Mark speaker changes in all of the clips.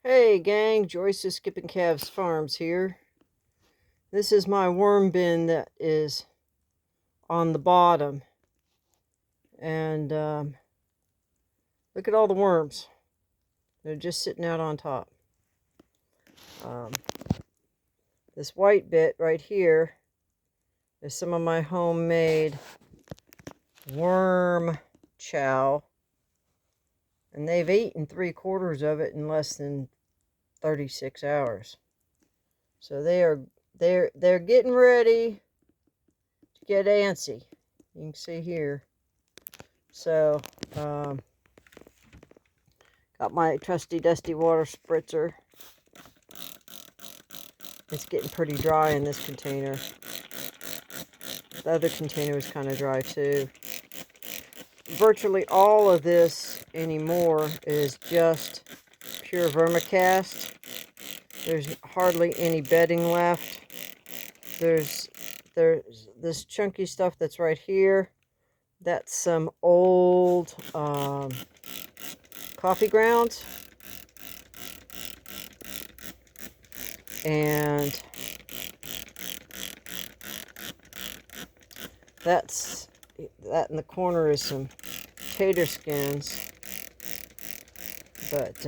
Speaker 1: Hey gang, Joyce is Skipping Calves Farms here. This is my worm bin that is on the bottom. And look at all the worms. They're just sitting out on top. This white bit right here is some of my homemade worm chow. And they've eaten 3/4 of it in less than 36 hours. So they're getting ready to get antsy. You can see here. So, got my trusty dusty water spritzer. It's getting pretty dry in this container. The other container is kind of dry too. Virtually all of this anymore is just pure vermicast. There's hardly any bedding left. There's this chunky stuff that's right here. That's some old coffee grounds. And that in the corner is some tater skins. But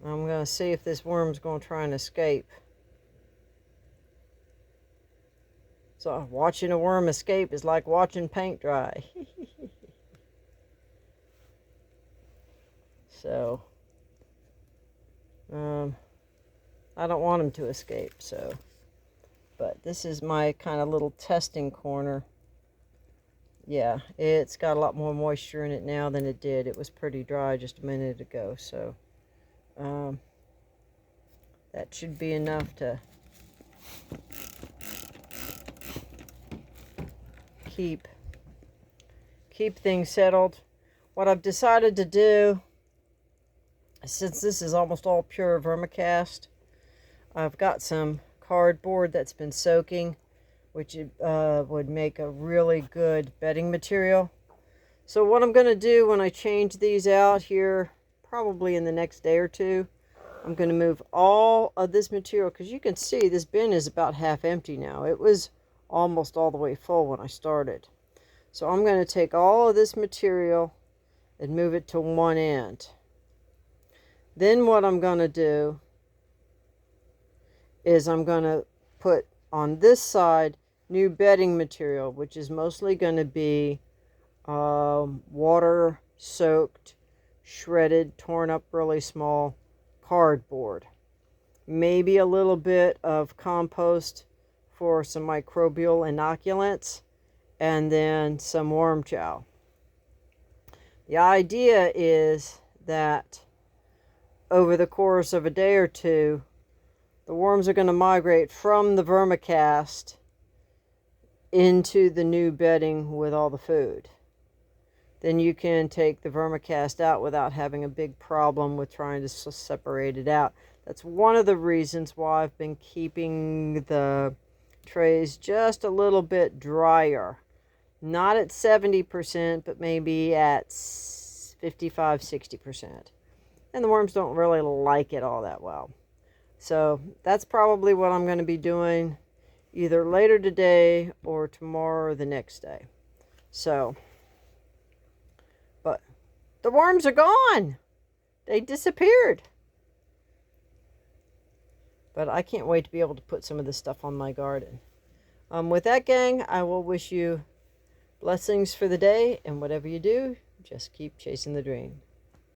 Speaker 1: I'm going to see if this worm's going to try and escape. So watching a worm escape is like watching paint dry. So, I don't want him to escape, so. But this is my kind of little testing corner. Yeah, it's got a lot more moisture in it now than it did. It was pretty dry just a minute ago, so. That should be enough to keep things settled. What I've decided to do, since this is almost all pure vermicast, I've got some cardboard that's been soaking, which would make a really good bedding material. So what I'm going to do when I change these out here, probably in the next day or two, I'm going to move all of this material, because you can see this bin is about half empty now. It was almost all the way full when I started. So I'm going to take all of this material and move it to one end. Then what I'm going to do is I'm going to put on this side new bedding material, which is mostly going to be water soaked, shredded, torn up really small cardboard. Maybe a little bit of compost for some microbial inoculants, and then some worm chow. The idea is that over the course of a day or two, the worms are going to migrate from the vermicast into the new bedding with all the food. Then you can take the vermicast out without having a big problem with trying to separate it out. That's one of the reasons why I've been keeping the trays just a little bit drier. Not at 70%, but maybe at 55-60%. And the worms don't really like it all that well. So that's probably what I'm going to be doing either later today or tomorrow or the next day. So, but the worms are gone. They disappeared. But I can't wait to be able to put some of this stuff on my garden. With that, gang, I will wish you blessings for the day, and whatever you do, just keep chasing the dream.